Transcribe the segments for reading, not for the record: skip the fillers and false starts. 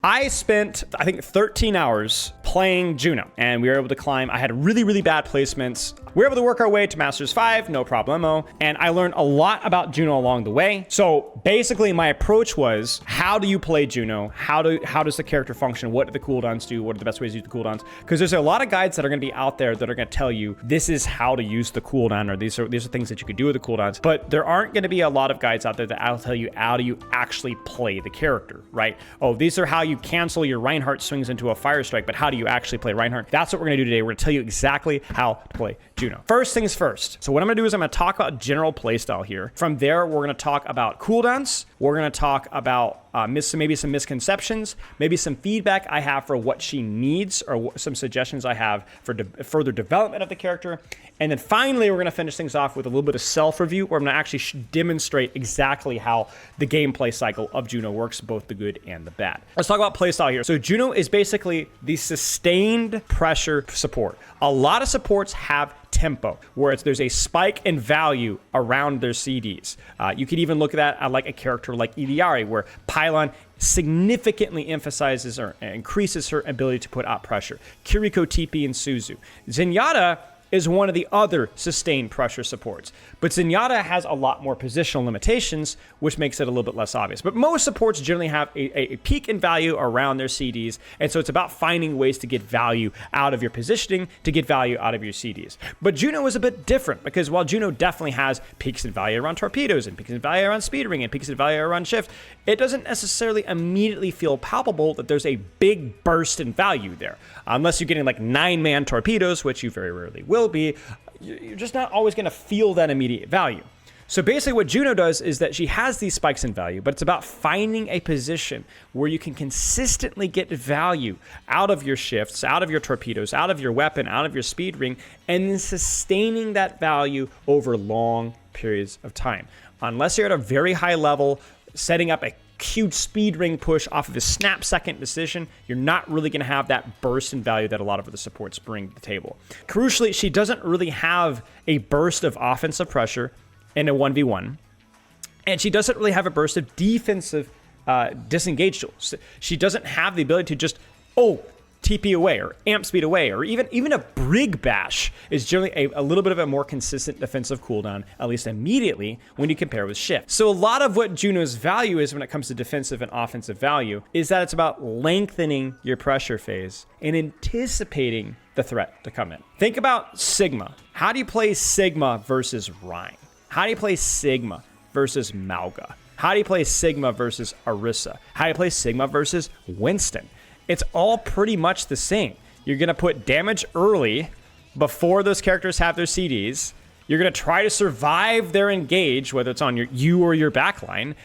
I spent, I think, 13 hours playing Juno, and we were able to climb. I had really, really bad placements. We were able to work our way to Masters 5, no problemo, and I learned a lot about Juno along the way. So basically, my approach was, how do you play Juno? How does the character function? What do the cooldowns do? What are the best ways to use the cooldowns? Because there's a lot of guides that are going to be out there that are going to tell you, this is how to use the cooldown, or these are things that you could do with the cooldowns. But there aren't going to be a lot of guides out there that will tell you how do you actually play the character, right? Oh, these are how you cancel your Reinhardt swings into a fire strike, but how do you actually play Reinhardt? That's what we're gonna do today. We're gonna tell you exactly how to play Juno. First things first. So what I'm gonna do is I'm gonna talk about general playstyle here. From there, we're gonna talk about cooldowns. We're gonna talk about maybe some misconceptions, maybe some feedback I have for what she needs, or some suggestions I have for further development of the character. And then finally, we're going to finish things off with a little bit of self-review, where I'm going to actually demonstrate exactly how the gameplay cycle of Juno works, both the good and the bad. Let's talk about playstyle here. So Juno is basically the sustained pressure support. A lot of supports have tempo, where there's a spike in value around their CDs. You could even look at that at like a character like Iliari, where Pylon significantly emphasizes or increases her ability to put out pressure. Kiriko, TP, and Suzu. Zenyatta is one of the other sustained pressure supports. But Zenyatta has a lot more positional limitations, which makes it a little bit less obvious. But most supports generally have a peak in value around their CDs, and so it's about finding ways to get value out of your positioning, to get value out of your CDs. But Juno is a bit different, because while Juno definitely has peaks in value around torpedoes, and peaks in value around speed ring, and peaks in value around shift, it doesn't necessarily immediately feel palpable that there's a big burst in value there. Unless you're getting like 9-man torpedoes, which you very rarely will be, you're just not always going to feel that immediate value. So basically what Juno does is that she has these spikes in value, but it's about finding a position where you can consistently get value out of your shifts, out of your torpedoes, out of your weapon, out of your speed ring, and then sustaining that value over long periods of time. Unless you're at a very high level, setting up a huge speed ring push off of a snap second decision, you're not really going to have that burst in value that a lot of the supports bring to the table. Crucially, she doesn't really have a burst of offensive pressure in a 1v1, and she doesn't really have a burst of defensive disengage tools. She doesn't have the ability to just, TP away or amp speed away, or even a brig bash is generally a little bit of a more consistent defensive cooldown, at least immediately, when you compare with shift. So a lot of what Juno's value is when it comes to defensive and offensive value is that it's about lengthening your pressure phase and anticipating the threat to come in. Think about Sigma. How do you play Sigma versus Rein? How do you play Sigma versus Mauga? How do you play Sigma versus Orisa? How do you play Sigma versus Winston? It's all pretty much the same. You're going to put damage early before those characters have their CDs. You're going to try to survive their engage, whether it's on you or your backline,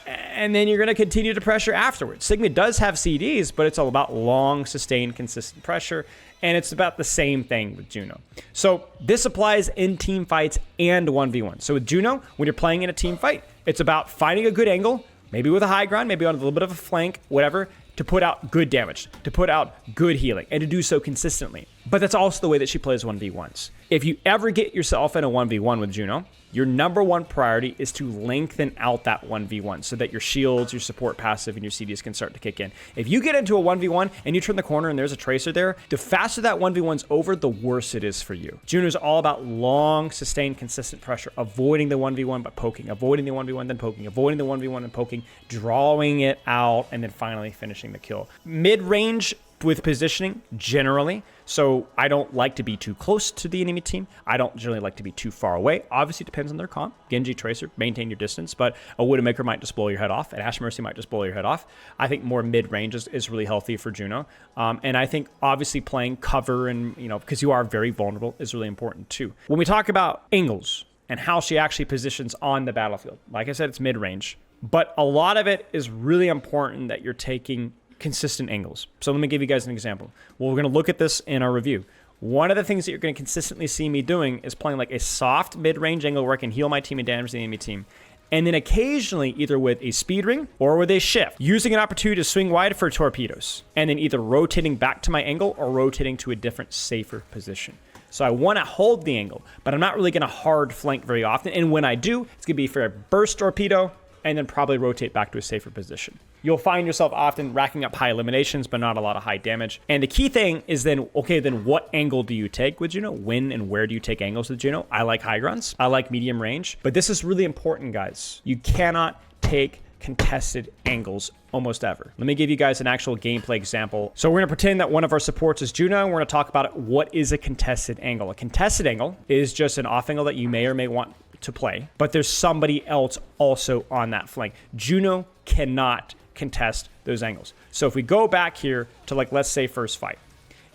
and then you're going to continue to pressure afterwards. Sigma does have CDs, but it's all about long, sustained, consistent pressure, and it's about the same thing with Juno. So this applies in team fights and 1v1. So with Juno, when you're playing in a team fight, it's about finding a good angle, maybe with a high ground, maybe on a little bit of a flank, whatever, to put out good damage, to put out good healing, and to do so consistently. But that's also the way that she plays 1v1s. If you ever get yourself in a 1v1 with Juno, your number one priority is to lengthen out that 1v1 so that your shields, your support passive, and your CDs can start to kick in. If you get into a 1v1 and you turn the corner and there's a tracer there, the faster that 1v1's over, the worse it is for you. Juno's all about long, sustained, consistent pressure, avoiding the 1v1 but poking, avoiding the 1v1 then poking, avoiding the 1v1 and poking, drawing it out, and then finally finishing the kill. Mid-range with positioning, generally. So I don't like to be too close to the enemy team. I don't generally like to be too far away. Obviously, it depends on their comp. Genji, Tracer, maintain your distance, but a Widowmaker might just blow your head off. An Ash Mercy might just blow your head off. I think more mid-range is really healthy for Juno. And I think obviously playing cover and, because you are very vulnerable, is really important too. When we talk about angles and how she actually positions on the battlefield, like I said, it's mid-range, but a lot of it is really important that you're taking consistent angles. So let me give you guys an example. Well, we're going to look at this in our review. One of the things that you're going to consistently see me doing is playing like a soft mid-range angle where I can heal my team and damage the enemy team. And then occasionally either with a speed ring or with a shift, using an opportunity to swing wide for torpedoes, and then either rotating back to my angle or rotating to a different, safer position. So I want to hold the angle, but I'm not really going to hard flank very often. And when I do, it's going to be for a burst torpedo and then probably rotate back to a safer position. you'll find yourself often racking up high eliminations, but not a lot of high damage. And the key thing is then, okay, then what angle do you take with Juno? When and where do you take angles with Juno? I like high grunts. I like medium range. But this is really important, guys. You cannot take contested angles almost ever. Let me give you guys an actual gameplay example. So we're going to pretend that one of our supports is Juno. We're going to talk about what is a contested angle. A contested angle is just an off angle that you may or may want to play, but there's somebody else also on that flank. Juno cannot contest those angles. So if we go back here to, like, let's say first fight,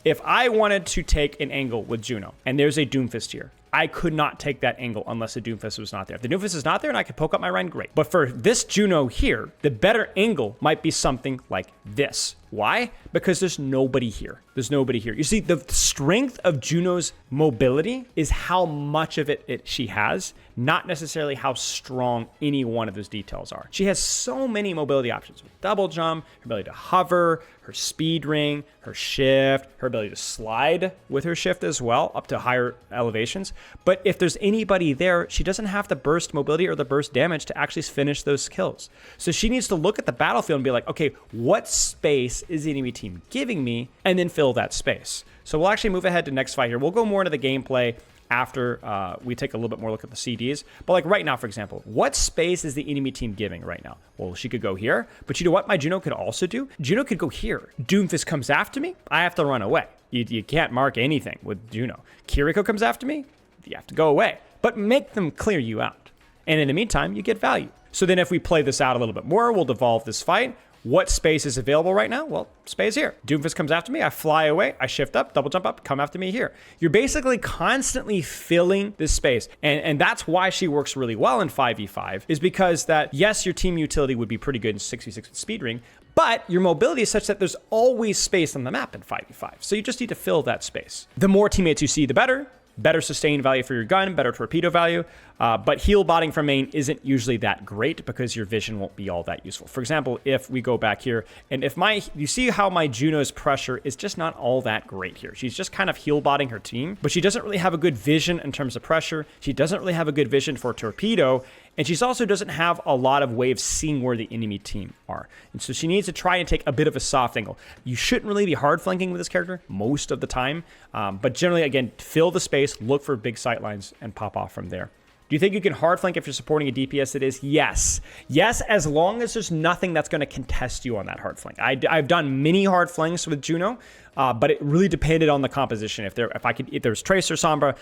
if I wanted to take an angle with Juno and there's a Doomfist here, I could not take that angle unless the Doomfist was not there. If the Doomfist is not there and I could poke up my Rein, great. But for this Juno here, the better angle might be something like this. Why? Because there's nobody here. There's nobody here. You see, the strength of Juno's mobility is how much of it she has, not necessarily how strong any one of those details are. She has so many mobility options. Double jump, her ability to hover, her speed ring, her shift, her ability to slide with her shift as well, up to higher elevations. But if there's anybody there, she doesn't have the burst mobility or the burst damage to actually finish those kills. So she needs to look at the battlefield and be like, okay, what space is the enemy team giving me, and then fill that space. So we'll actually move ahead to next fight here. We'll go more into the gameplay after we take a little bit more look at the CDs. But like right now, for example, what space is the enemy team giving right now? Well, she could go here, but you know what my Juno could also do? Juno could go here. Doomfist comes after me, I have to run away. You can't mark anything with Juno. Kiriko comes after me, you have to go away. But make them clear you out. And in the meantime, you get value. So then if we play this out a little bit more, we'll devolve this fight. What space is available right now? Well, space here. Doomfist comes after me, I fly away, I shift up, double jump up, come after me here. You're basically constantly filling this space. And that's why she works really well in 5v5, is because that, yes, your team utility would be pretty good in 6v6 with speed ring, but your mobility is such that there's always space on the map in 5v5. So you just need to fill that space. The more teammates you see, the better. Better sustain value for your gun, better torpedo value, but heal botting from main isn't usually that great because your vision won't be all that useful. For example, if we go back here, and if you see how my Juno's pressure is just not all that great here. She's just kind of heal botting her team, but she doesn't really have a good vision in terms of pressure. She doesn't really have a good vision for torpedo, and she also doesn't have a lot of way of seeing where the enemy team are. And so she needs to try and take a bit of a soft angle. You shouldn't really be hard flanking with this character most of the time, but generally, again, fill the space, look for big sight lines, and pop off from there. Do you think you can hard flank if you're supporting a DPS that is? Yes. Yes, as long as there's nothing that's going to contest you on that hard flank. I've done many hard flanks with Juno, but it really depended on the composition. If there's Tracer Sombra,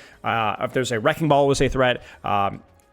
if there's a Wrecking Ball was a threat,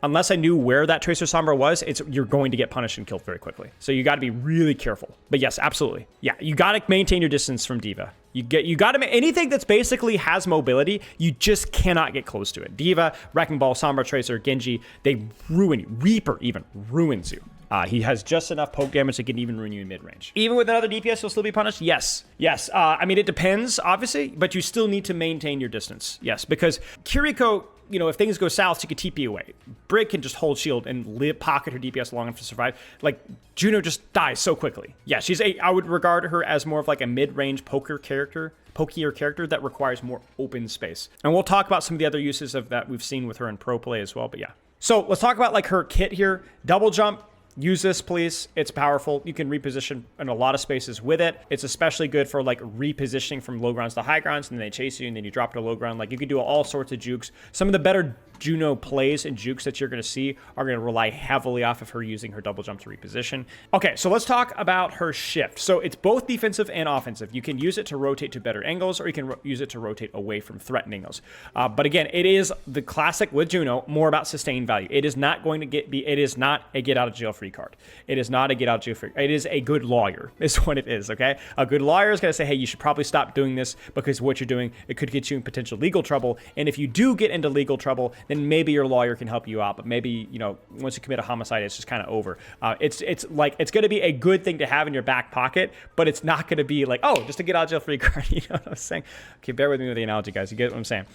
unless I knew where that Tracer Sombra was, you're going to get punished and killed very quickly. So you got to be really careful. But yes, absolutely. Yeah, you got to maintain your distance from D.Va. You got to anything that's basically has mobility, you just cannot get close to it. D.Va, Wrecking Ball, Sombra, Tracer, Genji, they ruin you. Reaper even ruins you. He has just enough poke damage that can even ruin you in mid-range. Even with another DPS, you'll still be punished? Yes. Yes. I mean, it depends, obviously, but you still need to maintain your distance. Yes, because Kiriko, you know, if things go south, she could TP away. Brig can just hold shield and pocket her DPS long enough to survive. Like, Juno just dies so quickly. Yeah, I would regard her as more of like a mid-range pokier character that requires more open space. And we'll talk about some of the other uses of that we've seen with her in pro play as well, but yeah. So let's talk about like her kit here. Double jump. Use this, please. It's powerful. You can reposition in a lot of spaces with it. It's especially good for like repositioning from low grounds to high grounds, and then they chase you, and then you drop to low ground. Like, you can do all sorts of jukes. Some of the better Juno plays and jukes that you're going to see are going to rely heavily off of her using her double jump to reposition. Okay, so let's talk about her shift. So it's both defensive and offensive. You can use it to rotate to better angles, or you can use it to rotate away from threatened angles. But again, it is the classic with Juno, more about sustained value. It is not going to it is not a get out of jail free card. It is not a get out of jail free. It is a good lawyer is what it is, okay? A good lawyer is going to say, hey, you should probably stop doing this because what you're doing, it could get you in potential legal trouble. And if you do get into legal trouble, then maybe your lawyer can help you out. But maybe, you know, once you commit a homicide, it's just kind of over. It's going to be a good thing to have in your back pocket, but it's not going to be like, oh, just a get out of jail free card. You know what I'm saying? Okay, bear with me with the analogy, guys. You get what I'm saying?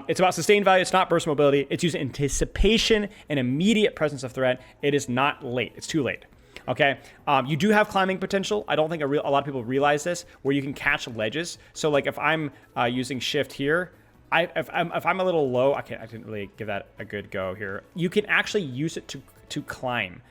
It's about sustained value. It's not burst mobility. It's using anticipation and immediate presence of threat. It is not late. It's too late. Okay, you do have climbing potential. I don't think a lot of people realize this, where you can catch ledges. So like if I'm using shift here, if I'm a little low, I didn't really give that a good go here. You can actually use it to climb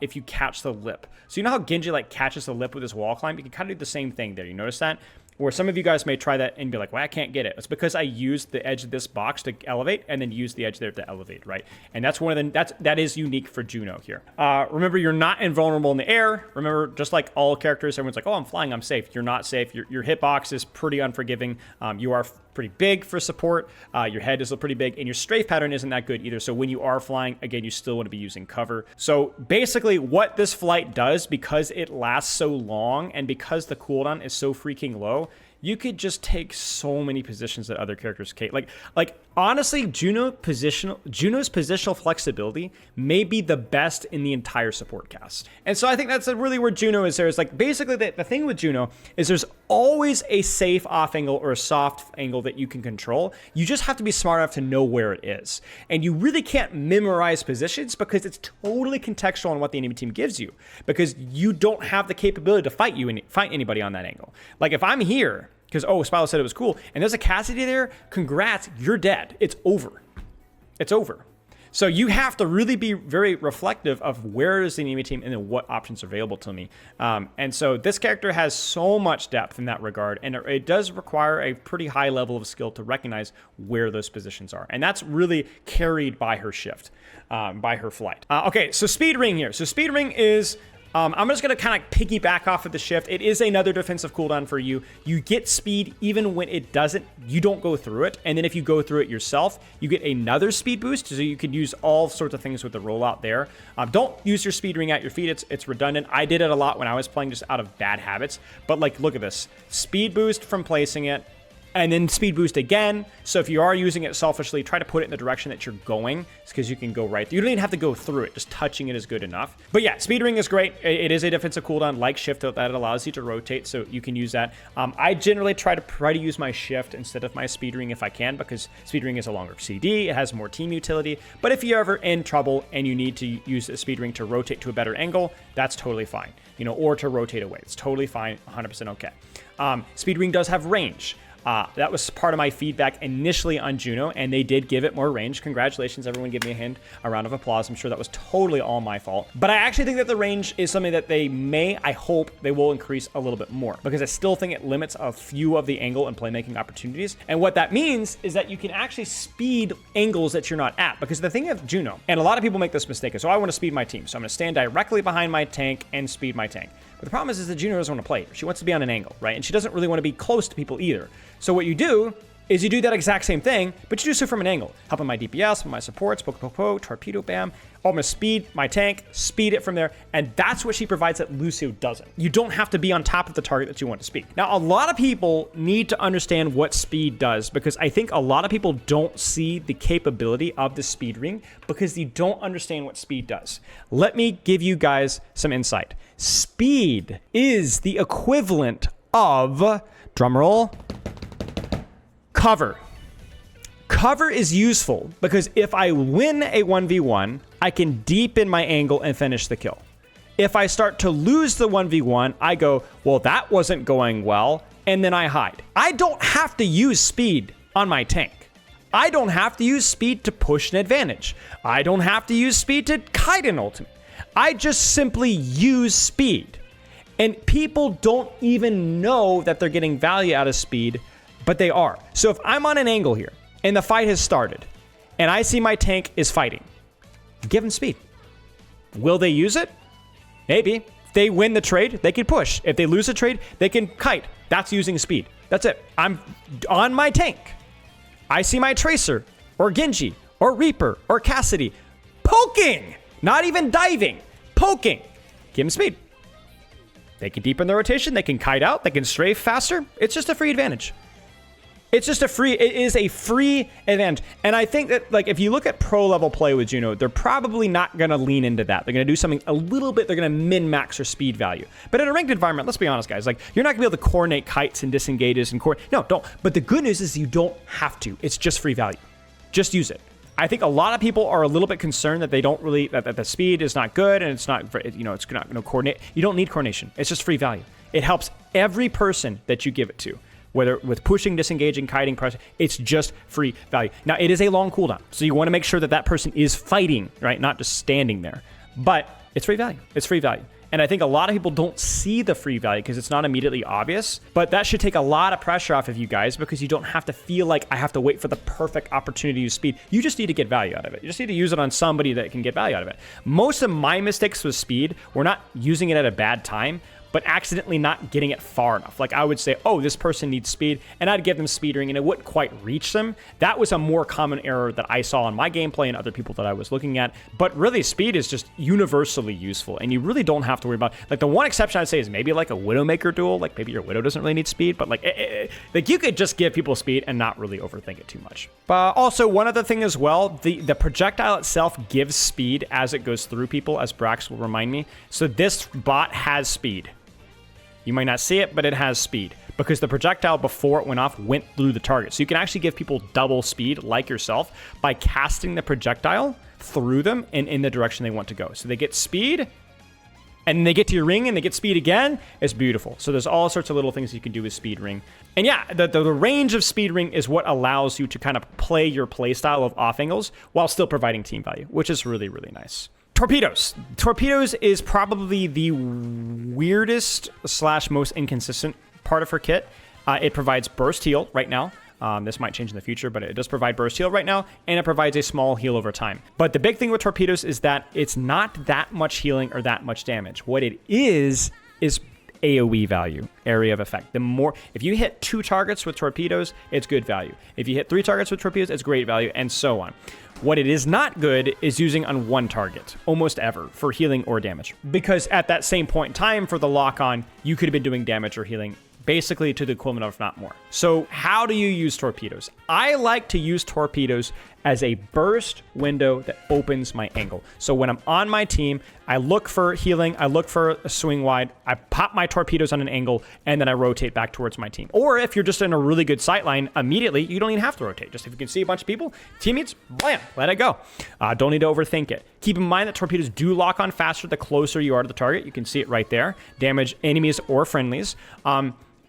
if you catch the lip. So you know how Genji like catches the lip with his wall climb? You can kind of do the same thing there. You notice that? Or some of you guys may try that and be like, well, I can't get it. It's because I used the edge of this box to elevate and then use the edge there to elevate, right? And that's one of the, that is unique for Juno here. Remember, you're not invulnerable in the air. Remember, just like all characters, everyone's like, oh, I'm flying, I'm safe. You're not safe. Your hitbox is pretty unforgiving. You are pretty big for support. Your head is pretty big, and your strafe pattern isn't that good either. So when you are flying, again, you still want to be using cover. So basically what this flight does, because it lasts so long and because the cooldown is so freaking low, you could just take so many positions that other characters can't. Like honestly, Juno's positional flexibility may be the best in the entire support cast. And so I think that's really where Juno is there. Is like basically the thing with Juno is there's always a safe off angle or a soft angle that you can control. You just have to be smart enough to know where it is. And you really can't memorize positions because it's totally contextual on what the enemy team gives you, because you don't have the capability to fight anybody on that angle. Like if I'm here, because, oh, Spilo said it was cool, and there's a Cassidy there, congrats, you're dead. It's over. It's over. So you have to really be very reflective of where is the enemy team and then what options are available to me. And so this character has so much depth in that regard, and it does require a pretty high level of skill to recognize where those positions are. And that's really carried by her shift, by her flight. Okay, so Speed Ring here. So Speed Ring is... I'm just going to kind of piggyback off of the shift. It is another defensive cooldown for you. You get speed even when it doesn't. You don't go through it. And then if you go through it yourself, you get another speed boost. So you can use all sorts of things with the rollout there. Don't use your speed ring at your feet. It's redundant. I did it a lot when I was playing just out of bad habits. But like, look at this. Speed boost from placing it. And then speed boost again. So if you are using it selfishly, try to put it in the direction that you're going. It's because you can go right. You don't even have to go through it. Just touching it is good enough. But yeah, speed ring is great. It is a defensive cooldown like shift that allows you to rotate. So you can use that. I generally try to use my shift instead of my speed ring if I can, because speed ring is a longer CD. It has more team utility. But if you're ever in trouble and you need to use a speed ring to rotate to a better angle, that's totally fine. You know, or to rotate away. It's totally fine. 100% okay. Speed ring does have range. That was part of my feedback initially on Juno, and they did give it more range. Congratulations, everyone. Give me a round of applause. I'm sure that was totally all my fault. But I actually think that the range is something that I hope they will increase a little bit more, because I still think it limits a few of the angle and playmaking opportunities. And what that means is that you can actually speed angles that you're not at, because the thing of Juno, and a lot of people make this mistake, is, so I want to speed my team. So I'm going to stand directly behind my tank and speed my tank. But the problem is that Juno doesn't want to play. She wants to be on an angle, right? And she doesn't really want to be close to people either. So what you do is you do that exact same thing, but you do so from an angle. Helping my DPS, my supports, poke, torpedo, bam. I'm going to speed my tank, speed it from there, and that's what she provides that Lucio doesn't. You don't have to be on top of the target that you want to speed. Now, a lot of people need to understand what speed does, because I think a lot of people don't see the capability of the speed ring because you don't understand what speed does. Let me give you guys some insight. Speed is the equivalent of, drumroll, cover. Cover is useful because if I win a 1v1, I can deepen my angle and finish the kill. If I start to lose the 1v1, I go, well, that wasn't going well, and then I hide. I don't have to use speed on my tank. I don't have to use speed to push an advantage. I don't have to use speed to kite an ultimate. I just simply use speed. And people don't even know that they're getting value out of speed, but they are. So if I'm on an angle here and the fight has started and I see my tank is fighting, give them speed. Will they use it? Maybe. If they win the trade, they can push. If they lose the trade, they can kite. That's using speed. That's it. I'm on my tank. I see my Tracer or Genji or Reaper or Cassidy poking, not even diving, poking. Give them speed. They can deepen their rotation. They can kite out. They can strafe faster. It's just a free advantage. It is a free advantage. And I think that, like, if you look at pro level play with Juno, they're probably not going to lean into that. They're going to do something a little bit. They're going to min-max their speed value. But in a ranked environment, let's be honest, guys, like, you're not going to be able to coordinate kites and disengages and no, don't. But the good news is you don't have to. It's just free value. Just use it. I think a lot of people are a little bit concerned that they don't really, that the speed is not good and it's not, you know, it's not going to coordinate. You don't need coordination. It's just free value. It helps every person that you give it to. Whether with pushing, disengaging, kiting, pressing, it's just free value. Now, it is a long cooldown, so you want to make sure that that person is fighting, right? Not just standing there. But It's free value. It's free value. And I think a lot of people don't see the free value because it's not immediately obvious, but that should take a lot of pressure off of you guys because you don't have to feel like I have to wait for the perfect opportunity to use speed. You just need to get value out of it. You just need to use it on somebody that can get value out of it. Most of my mistakes with speed were not using it at a bad time, but accidentally not getting it far enough. Like I would say, oh, this person needs speed, and I'd give them speed ring, and it wouldn't quite reach them. That was a more common error that I saw in my gameplay and other people that I was looking at. But really, speed is just universally useful, and you really don't have to worry about. Like the one exception I'd say is maybe like a Widowmaker duel. Like maybe your Widow doesn't really need speed, but like you could just give people speed and not really overthink it too much. But also one other thing as well, the projectile itself gives speed as it goes through people, as Brax will remind me. So this bot has speed. You might not see it, but it has speed because the projectile before it went off went through the target. So you can actually give people double speed like yourself by casting the projectile through them and in the direction they want to go. So they get speed and they get to your ring and they get speed again. It's beautiful. So there's all sorts of little things you can do with speed ring. And yeah, the range of speed ring is what allows you to kind of play your play style of off angles while still providing team value, which is really, really nice. Torpedoes. Torpedoes is probably the weirdest / most inconsistent part of her kit. It provides burst heal right now. This might change in the future, but it does provide burst heal right now, and it provides a small heal over time. But the big thing with torpedoes is that it's not that much healing or that much damage. What it is AoE value, area of effect. The more, if you hit 2 targets with torpedoes, it's good value. If you hit 3 targets with torpedoes, it's great value, and so on. What it is not good is using on 1 target, almost ever, for healing or damage. Because at that same point in time for the lock-on, you could have been doing damage or healing basically to the equivalent of, if not more. So how do you use torpedoes? I like to use torpedoes as a burst window that opens my angle. So when I'm on my team, I look for healing, I look for a swing wide, I pop my torpedoes on an angle, and then I rotate back towards my team. Or if you're just in a really good sight line, immediately, you don't even have to rotate. Just if you can see a bunch of people, teammates, blam, let it go. Don't need to overthink it. Keep in mind that torpedoes do lock on faster the closer you are to the target. You can see it right there. Damage enemies or friendlies.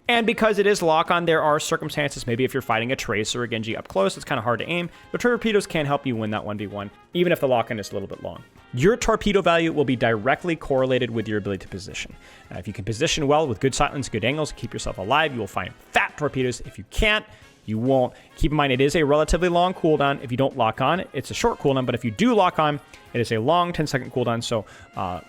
And because it is lock-on, there are circumstances, maybe if you're fighting a Trace or a Genji up close, it's kind of hard to aim, but torpedoes can help you win that 1v1, even if the lock-on is a little bit long. Your torpedo value will be directly correlated with your ability to position. If you can position well with good sightlines, good angles, keep yourself alive, you will find fat torpedoes. If you can't, you won't. Keep in mind, it is a relatively long cooldown. If you don't lock on, it's a short cooldown, but if you do lock on, it is a long 10-second cooldown, so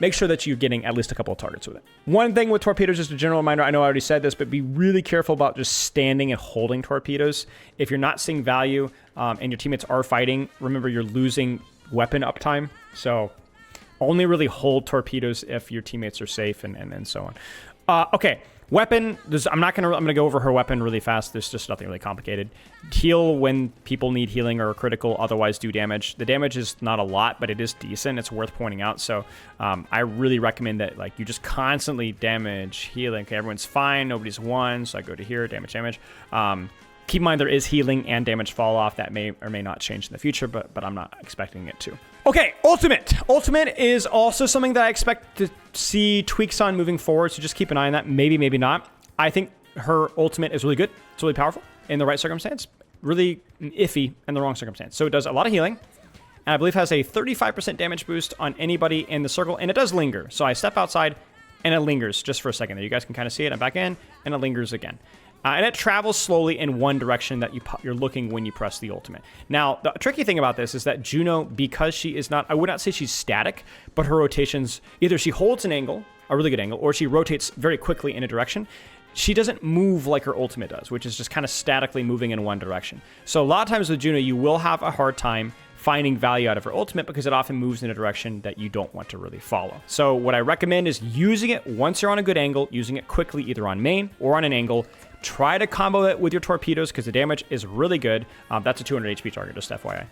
make sure that you're getting at least a couple of targets with it. One thing with torpedoes, just a general reminder, I know I already said this, but be really careful about just standing and holding torpedoes. If you're not seeing value and your teammates are fighting, remember you're losing weapon uptime, so only really hold torpedoes if your teammates are safe and so on. Okay. Weapon, I'm gonna go over her weapon really fast. There's just nothing really complicated. Heal when people need healing or are critical, otherwise do damage. The damage is not a lot, but it is decent. It's worth pointing out. So I really recommend that like you just constantly damage, healing. Okay, everyone's fine, nobody's won, so I go to here, damage. Keep in mind there is healing and damage fall off. That may or may not change in the future, but I'm not expecting it to. Okay, Ultimate. Ultimate is also something that I expect to see tweaks on moving forward, so just keep an eye on that. Maybe, maybe not. I think her Ultimate is really good. It's really powerful in the right circumstance. Really iffy in the wrong circumstance. So it does a lot of healing, and I believe has a 35% damage boost on anybody in the circle, and it does linger. So I step outside, and it lingers just for a second there. You guys can kind of see it. I'm back in, and it lingers again. And it travels slowly in one direction that you're looking when you press the ultimate. Now, the tricky thing about this is that Juno, because she is not, I would not say she's static, but her rotations, either she holds an angle, a really good angle, or she rotates very quickly in a direction. She doesn't move like her ultimate does, which is just kind of statically moving in one direction. So a lot of times with Juno, you will have a hard time finding value out of her ultimate because it often moves in a direction that you don't want to really follow. So what I recommend is using it once you're on a good angle, using it quickly either on main or on an angle. Try to combo it with your torpedoes because the damage is really good. That's a 200 HP target, just FYI.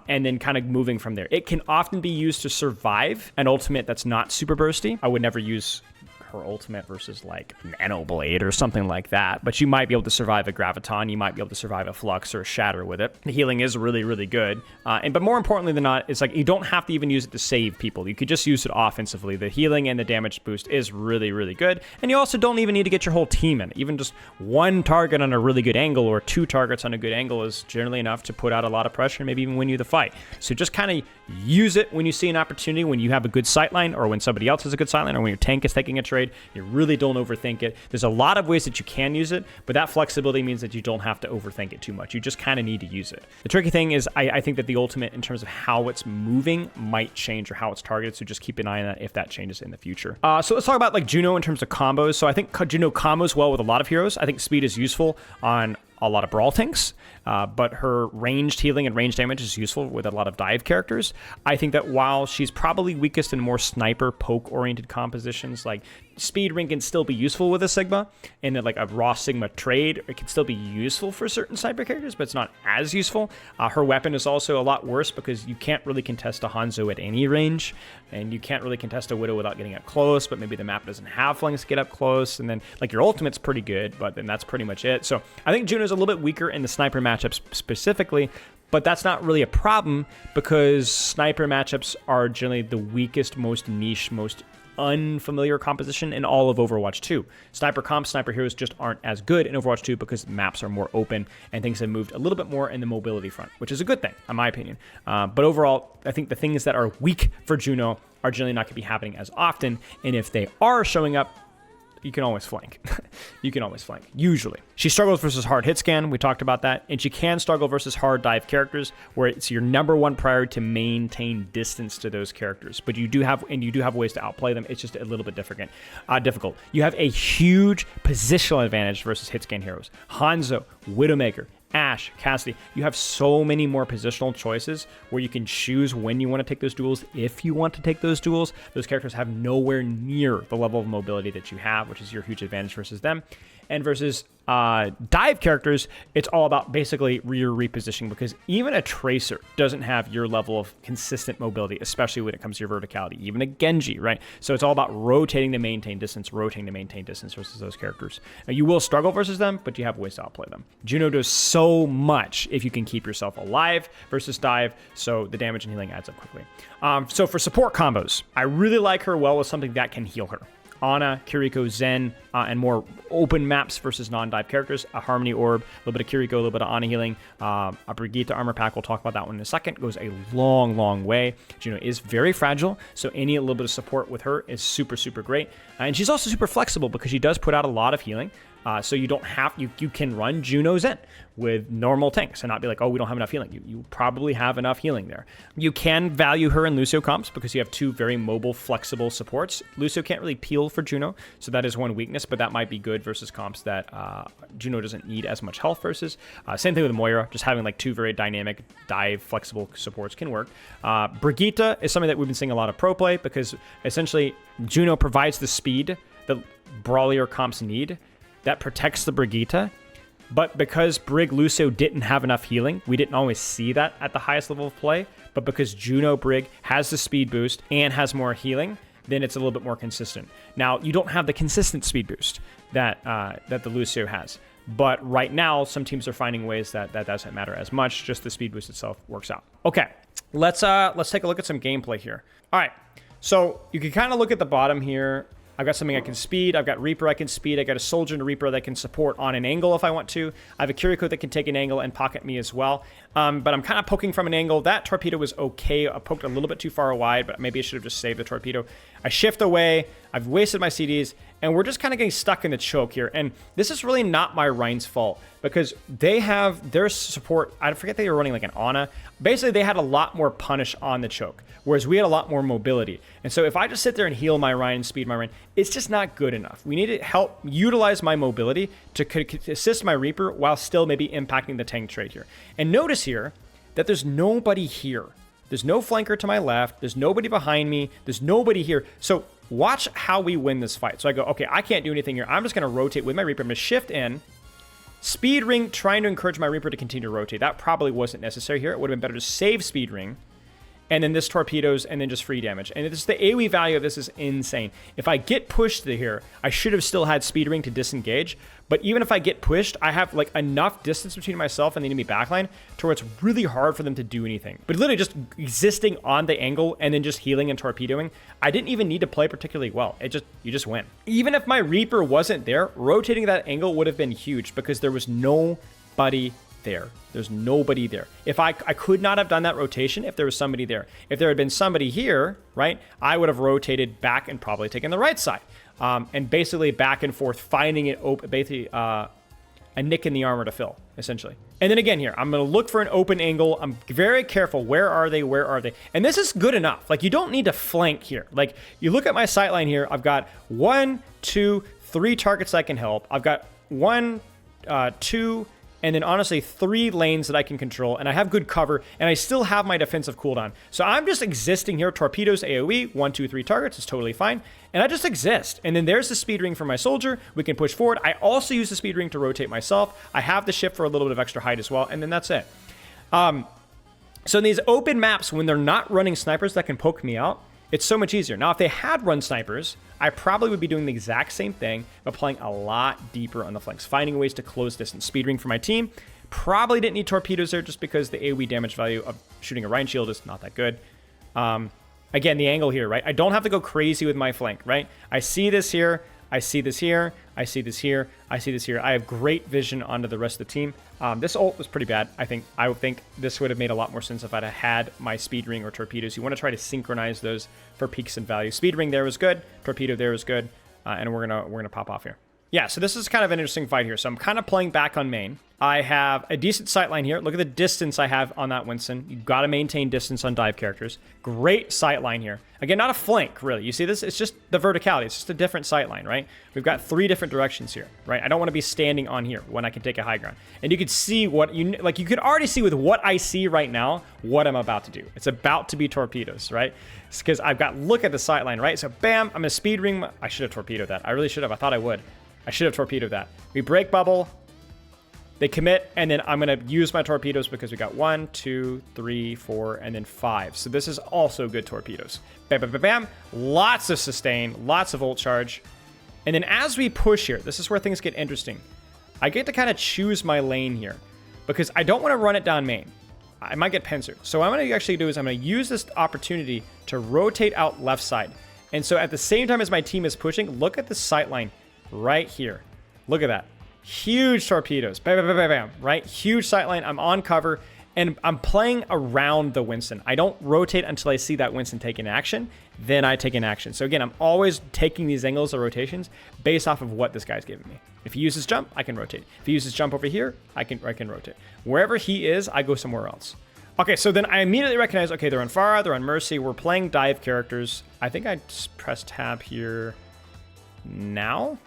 And then kind of moving from there. It can often be used to survive an ultimate that's not super bursty. I would never use her ultimate versus like Nano Blade or something like that, but you might be able to survive a Graviton, you might be able to survive a Flux or a Shatter with it. The healing is really, really good. But more importantly than not, it's like you don't have to even use it to save people. You could just use it offensively. The healing and the damage boost is really, really good. And you also don't even need to get your whole team in. Even just one target on a really good angle or 2 targets on a good angle is generally enough to put out a lot of pressure and maybe even win you the fight. So just kind of use it when you see an opportunity, when you have a good sightline or when somebody else has a good sightline or when your tank is taking a trade. You really don't overthink it. There's a lot of ways that you can use it, but that flexibility means that you don't have to overthink it too much. You just kind of need to use it. The tricky thing is I think that the ultimate in terms of how it's moving might change or how it's targeted, so just keep an eye on that if that changes in the future. So let's talk about like Juno in terms of combos. So I think Juno combos well with a lot of heroes. I think speed is useful on a lot of brawl tanks, but her ranged healing and range damage is useful with a lot of dive characters. I think that while she's probably weakest in more sniper poke-oriented compositions, like speed ring can still be useful with a Sigma, and then like a raw Sigma trade, it can still be useful for certain sniper characters, but it's not as useful. Her weapon is also a lot worse because you can't really contest a Hanzo at any range, and you can't really contest a Widow without getting up close, but maybe the map doesn't have flanks to get up close, and then like your ultimate's pretty good, but then that's pretty much it. So I think Juno's a little bit weaker in the sniper matchups specifically, but that's not really a problem because sniper matchups are generally the weakest, most niche, most unfamiliar composition in all of Overwatch 2. Sniper comps, sniper heroes just aren't as good in Overwatch 2 because maps are more open and things have moved a little bit more in the mobility front, which is a good thing, in my opinion. But overall, I think the things that are weak for Juno are generally not going to be happening as often, and if they are showing up, you can always flank. You can always flank, usually. She struggles versus hard hit scan, we talked about that, and she can struggle versus hard dive characters, where it's your number one priority to maintain distance to those characters. But you do have ways to outplay them. It's just a little bit difficult. You have a huge positional advantage versus hit scan heroes. Hanzo, Widowmaker, Ashe, Cassidy, you have so many more positional choices where you can choose when you want to take those duels, if you want to take those duels. Those characters have nowhere near the level of mobility that you have, which is your huge advantage versus them. And versus dive characters, it's all about basically your repositioning, because even a Tracer doesn't have your level of consistent mobility, especially when it comes to your verticality, even a Genji, right? So it's all about rotating to maintain distance versus those characters. Now, you will struggle versus them, but you have ways to outplay them. Juno does so much if you can keep yourself alive versus dive, so the damage and healing adds up quickly. So for support combos, I really like her well with something that can heal her. Ana, Kiriko, Zen, and more open maps versus non-dive characters. A Harmony Orb, a little bit of Kiriko, a little bit of Ana healing. A Brigitte armor pack, we'll talk about that one in a second, goes a long, long way. Juno is very fragile, so any little bit of support with her is super, super great. And she's also super flexible because she does put out a lot of healing. So you don't have, you can run Juno Zen with normal tanks and not be like, oh, we don't have enough healing. You probably have enough healing there. You can value her in Lucio comps because you have 2 very mobile, flexible supports. Lucio can't really peel for Juno, so that is one weakness, but that might be good versus comps that Juno doesn't need as much health versus. Same thing with Moira, just having like 2 very dynamic, dive, flexible supports can work. Brigitte is something that we've been seeing a lot of pro play because essentially Juno provides the speed that brawlier comps need. That protects the Brigitte, but because Brig Lucio didn't have enough healing, we didn't always see that at the highest level of play, but because Juno Brig has the speed boost and has more healing, then it's a little bit more consistent. Now, you don't have the consistent speed boost that the Lucio has, but right now, some teams are finding ways that doesn't matter as much, just the speed boost itself works out. Okay, let's take a look at some gameplay here. All right, so you can kind of look at the bottom here. I've got something I can speed. I've got Reaper I can speed. I got a Soldier and a Reaper that can support on an angle if I want to. I have a Kiriko that can take an angle and pocket me as well. But I'm kind of poking from an angle. That torpedo was okay. I poked a little bit too far wide, but maybe I should have just saved the torpedo. I shift away. I've wasted my CDs, and we're just kind of getting stuck in the choke here. And this is really not my Rhein's fault because they have their support. I forget they were running like an Ana. Basically, they had a lot more punish on the choke, whereas we had a lot more mobility. And so if I just sit there and heal my Rhine and speed my Rhine, it's just not good enough. We need to help utilize my mobility to assist my Reaper while still maybe impacting the tank trade here. And notice here that there's nobody here. There's no flanker to my left. There's nobody behind me. There's nobody here. So watch how we win this fight. So I go, okay, I can't do anything here. I'm just going to rotate with my Reaper. I'm going to shift in. Speed ring, trying to encourage my Reaper to continue to rotate. That probably wasn't necessary here. It would have been better to save speed ring and then this torpedoes, and then just free damage. And it's the AoE value of this is insane. If I get pushed to here, I should have still had speed ring to disengage. But even if I get pushed, I have like enough distance between myself and the enemy backline to where it's really hard for them to do anything. But literally just existing on the angle and then just healing and torpedoing, I didn't even need to play particularly well. You just win. Even if my Reaper wasn't there, rotating that angle would have been huge because there was nobody there. There's nobody there. If I could not have done that rotation if there was somebody there. If there had been somebody here, right, I would have rotated back and probably taken the right side. And basically back and forth, finding it open, basically a nick in the armor to fill, essentially. And then again here, I'm going to look for an open angle. I'm very careful. Where are they? Where are they? And this is good enough. Like, you don't need to flank here. Like, you look at my sight line here. I've got 1, 2, 3 targets I can help. I've got 1, 2, and then honestly 3 lanes that I can control, and I have good cover, and I still have my defensive cooldown. So I'm just existing here. Torpedoes, AoE, 1, 2, 3 targets is totally fine, and I just exist. And then there's the speed ring for my soldier. We can push forward. I also use the speed ring to rotate myself. I have the shift for a little bit of extra height as well, and then that's it. So in these open maps, when they're not running snipers that can poke me out, it's so much easier. Now, if they had run snipers, I probably would be doing the exact same thing, but playing a lot deeper on the flanks, finding ways to close distance. Speed ring for my team. Probably didn't need torpedoes there just because the AoE damage value of shooting a Rhine shield is not that good. Again, the angle here, right? I don't have to go crazy with my flank, right? I see this here. I see this here. I see this here. I see this here. I have great vision onto the rest of the team. This ult was pretty bad. I would think this would have made a lot more sense if I'd have had my speed ring or torpedoes. You want to try to synchronize those for peaks and values. Speed ring there was good. Torpedo there was good. And we're gonna pop off here. Yeah, so this is kind of an interesting fight here. So I'm kind of playing back on main. I have a decent sight line here. Look at the distance I have on that Winston. You've got to maintain distance on dive characters. Great sight line here. Again, not a flank, really. You see this? It's just the verticality. It's just a different sight line, right? We've got 3 different directions here, right? I don't want to be standing on here when I can take a high ground. And you could see what you could already see with what I see right now, what I'm about to do. It's about to be torpedoes, right? It's because I've got, look at the sight line, right? So bam, I'm gonna speed ring. I should have torpedoed that. I really should have. I thought I would. I should have torpedoed that. We break bubble. They commit, and then I'm going to use my torpedoes because we got 1, 2, 3, 4, and then 5. So this is also good torpedoes. Bam, bam, bam, bam. Lots of sustain, lots of ult charge. And then as we push here, this is where things get interesting. I get to kind of choose my lane here because I don't want to run it down main. I might get pincered. So what I'm going to actually do is I'm going to use this opportunity to rotate out left side. And so at the same time as my team is pushing, look at the sight line right here. Look at that. Huge torpedoes. Bam, bam, bam, bam, bam, right? Huge sight line. I'm on cover, and I'm playing around the Winston. I don't rotate until I see that Winston take an action. Then I take an action. So again, I'm always taking these angles or rotations based off of what this guy's giving me. If he uses jump, I can rotate. If he uses jump over here, I can rotate. Wherever he is, I go somewhere else. Okay, so then I immediately recognize, okay, they're on Farah, they're on Mercy. We're playing dive characters. I think I just press tab here now.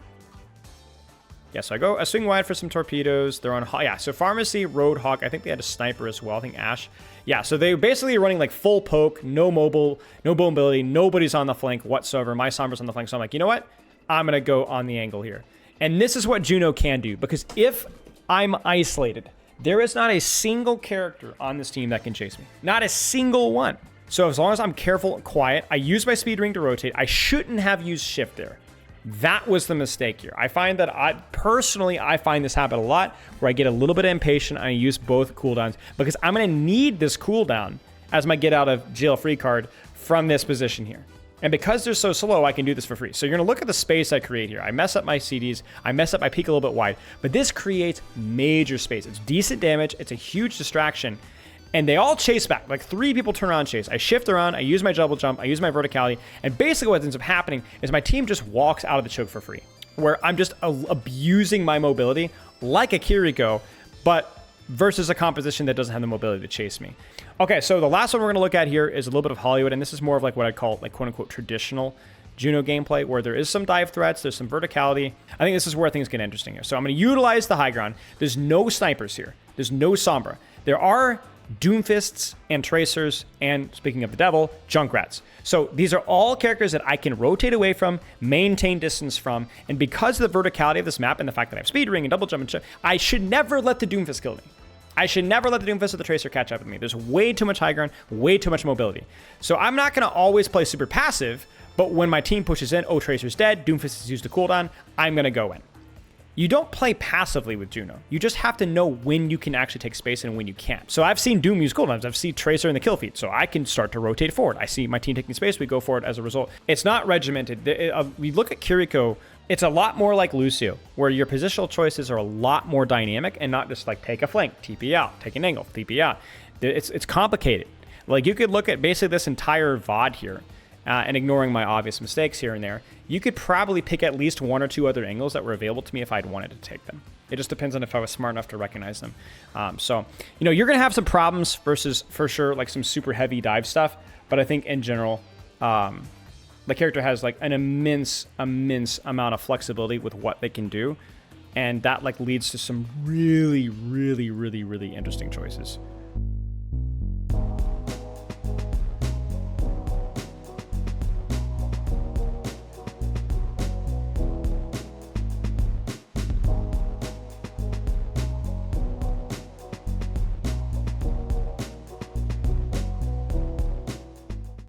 Yeah, so I swing wide for some torpedoes. They're on, yeah, so Pharmacy, Roadhog. I think they had a sniper as well. I think Ash. Yeah, so they basically are running like full poke, no mobility. Nobody's on the flank whatsoever. My Sombra's on the flank, so I'm like, you know what? I'm going to go on the angle here. And this is what Juno can do, because if I'm isolated, there is not a single character on this team that can chase me. Not a single one. So as long as I'm careful and quiet, I use my speed ring to rotate. I shouldn't have used shift there. That was the mistake here. I find that I find this happen a lot where I get a little bit impatient and I use both cooldowns because I'm going to need this cooldown as my get out of jail free card from this position here. And because they're so slow, I can do this for free. So you're going to look at the space I create here. I mess up my CDs. I mess up my peak a little bit wide. But this creates major space. It's decent damage. It's a huge distraction. And they all chase back. Like 3 people turn around and chase. I shift around. I use my double jump. I use my verticality. And basically what ends up happening is my team just walks out of the choke for free. Where I'm just abusing my mobility like a Kiriko, but versus a composition that doesn't have the mobility to chase me. Okay, so the last one we're going to look at here is a little bit of Hollywood. And this is more of like what I call like quote unquote traditional Juno gameplay where there is some dive threats. There's some verticality. I think this is where things get interesting here. So I'm going to utilize the high ground. There's no snipers here. There's no Sombra. There are Doomfists and Tracers, and speaking of the devil, Junkrats. So these are all characters that I can rotate away from, maintain distance from, and because of the verticality of this map and the fact that I have speed ring and double jump and shit, I should never let the Doomfist kill me. I should never let the Doomfist or the Tracer catch up with me. There's way too much high ground, way too much mobility. So I'm not going to always play super passive, but when my team pushes in, oh, Tracer's dead, Doomfist has used a cooldown, I'm going to go in. You don't play passively with Juno. You just have to know when you can actually take space and when you can't. So I've seen Doom use cooldowns. I've seen Tracer in the kill feed, so I can start to rotate forward. I see my team taking space, we go forward as a result. It's not regimented. We look at Kiriko, it's a lot more like Lucio, where your positional choices are a lot more dynamic and not just like take a flank, TP out, take an angle, TP out. It's complicated. Like you could look at basically this entire VOD here, and ignoring my obvious mistakes here and there, you could probably pick at least 1 or 2 other angles that were available to me if I'd wanted to take them. It just depends on if I was smart enough to recognize them. So, you know, you're going to have some problems versus, for sure, like some super heavy dive stuff. But I think in general, the character has like an immense amount of flexibility with what they can do. And that like leads to some really interesting choices.